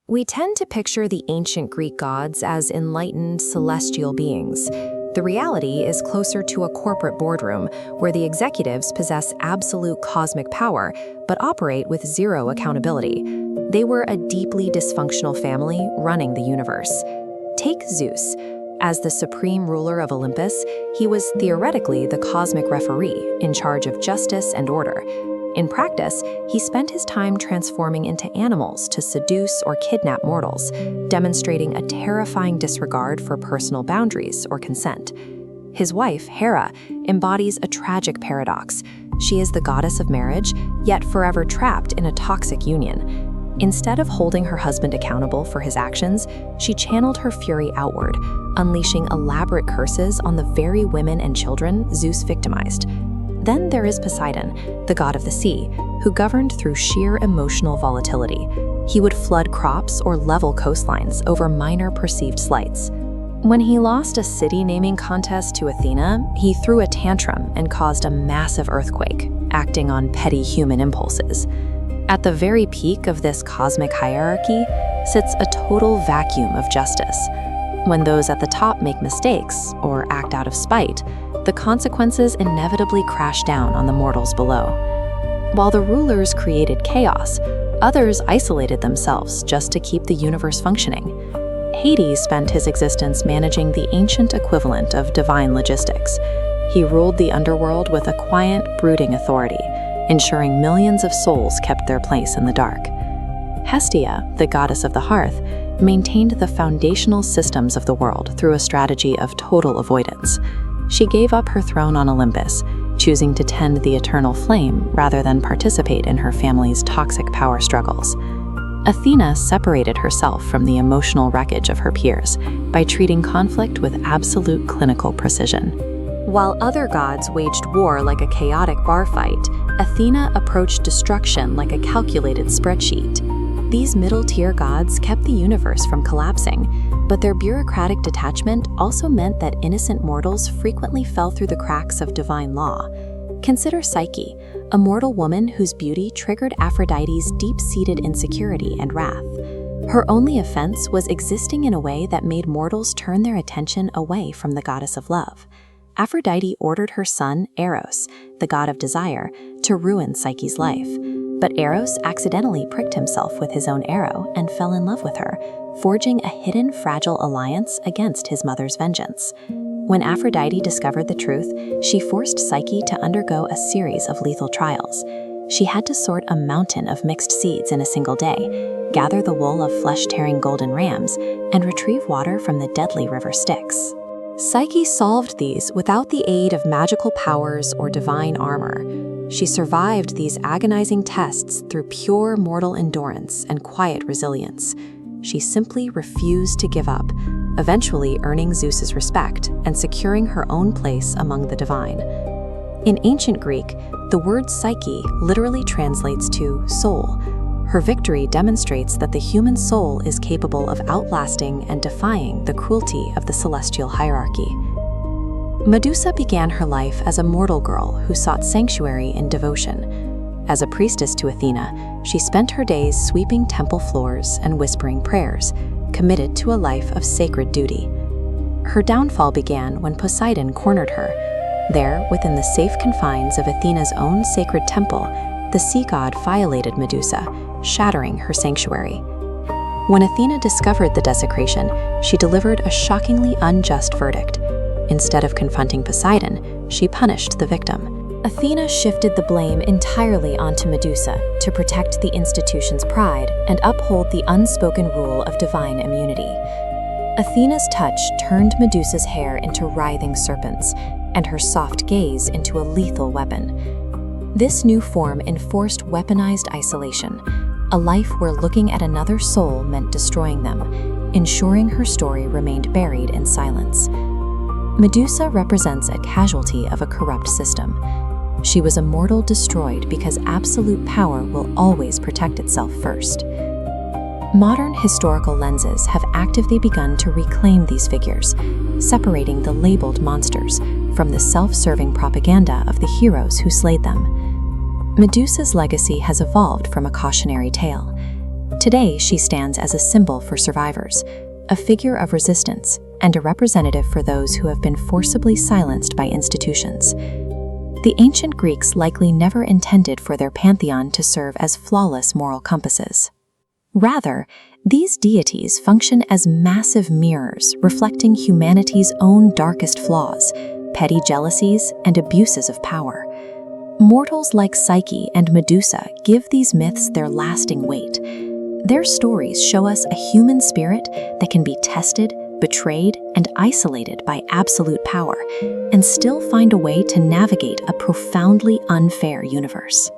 We tend to picture the ancient Greek gods as enlightened, celestial beings. The reality is closer to a corporate boardroom where the executives possess absolute cosmic power but operate with zero accountability. They were a deeply dysfunctional family running the universe. Take Zeus. As the supreme ruler of Olympus, he was theoretically the cosmic referee in charge of justice and order. In practice, he spent his time transforming into animals to seduce or kidnap mortals, demonstrating a terrifying disregard for personal boundaries or consent. His wife, Hera, embodies a tragic paradox. She is the goddess of marriage, yet forever trapped in a toxic union. Instead of holding her husband accountable for his actions, she channeled her fury outward, unleashing elaborate curses on the very women and children Zeus victimized. Then there is Poseidon, the god of the sea, who governed through sheer emotional volatility. He would flood crops or level coastlines over minor perceived slights. When he lost a city naming contest to Athena, he threw a tantrum and caused a massive earthquake, acting on petty human impulses. At the very peak of this cosmic hierarchy sits a total vacuum of justice. When those at the top make mistakes or act out of spite, the consequences inevitably crash down on the mortals below. While the rulers created chaos, others isolated themselves just to keep the universe functioning. Hades spent his existence managing the ancient equivalent of divine logistics. He ruled the underworld with a quiet, brooding authority, ensuring millions of souls kept their place in the dark. Hestia, the goddess of the hearth, maintained the foundational systems of the world through a strategy of total avoidance. She gave up her throne on Olympus, choosing to tend the eternal flame rather than participate in her family's toxic power struggles. Athena separated herself from the emotional wreckage of her peers by treating conflict with absolute clinical precision. While other gods waged war like a chaotic bar fight, Athena approached destruction like a calculated spreadsheet. These middle-tier gods kept the universe from collapsing, but their bureaucratic detachment also meant that innocent mortals frequently fell through the cracks of divine law. Consider Psyche, a mortal woman whose beauty triggered Aphrodite's deep-seated insecurity and wrath. Her only offense was existing in a way that made mortals turn their attention away from the goddess of love. Aphrodite ordered her son, Eros, the god of desire, to ruin Psyche's life. But Eros accidentally pricked himself with his own arrow and fell in love with her, forging a hidden fragile alliance against his mother's vengeance. When Aphrodite discovered the truth, she forced Psyche to undergo a series of lethal trials. She had to sort a mountain of mixed seeds in a single day, gather the wool of flesh-tearing golden rams, and retrieve water from the deadly river Styx. Psyche solved these without the aid of magical powers or divine armor. She survived these agonizing tests through pure mortal endurance and quiet resilience. She simply refused to give up, eventually earning Zeus's respect and securing her own place among the divine. In ancient Greek, the word psyche literally translates to soul. Her victory demonstrates that the human soul is capable of outlasting and defying the cruelty of the celestial hierarchy. Medusa began her life as a mortal girl who sought sanctuary in devotion. As a priestess to Athena, she spent her days sweeping temple floors and whispering prayers, committed to a life of sacred duty. Her downfall began when Poseidon cornered her. There, within the safe confines of Athena's own sacred temple, the sea god violated Medusa, shattering her sanctuary. When Athena discovered the desecration, she delivered a shockingly unjust verdict. Instead of confronting Poseidon, she punished the victim. Athena shifted the blame entirely onto Medusa to protect the institution's pride and uphold the unspoken rule of divine immunity. Athena's touch turned Medusa's hair into writhing serpents, and her soft gaze into a lethal weapon. This new form enforced weaponized isolation, a life where looking at another soul meant destroying them, ensuring her story remained buried in silence. Medusa represents a casualty of a corrupt system. She was a mortal destroyed because absolute power will always protect itself first. Modern historical lenses have actively begun to reclaim these figures, separating the labeled monsters from the self-serving propaganda of the heroes who slayed them. Medusa's legacy has evolved from a cautionary tale. Today, she stands as a symbol for survivors, a figure of resistance, and a representative for those who have been forcibly silenced by institutions. The ancient Greeks likely never intended for their pantheon to serve as flawless moral compasses. Rather, these deities function as massive mirrors reflecting humanity's own darkest flaws, petty jealousies, and abuses of power. Mortals like Psyche and Medusa give these myths their lasting weight. Their stories show us a human spirit that can be tested, betrayed, and isolated by absolute power, and still find a way to navigate a profoundly unfair universe.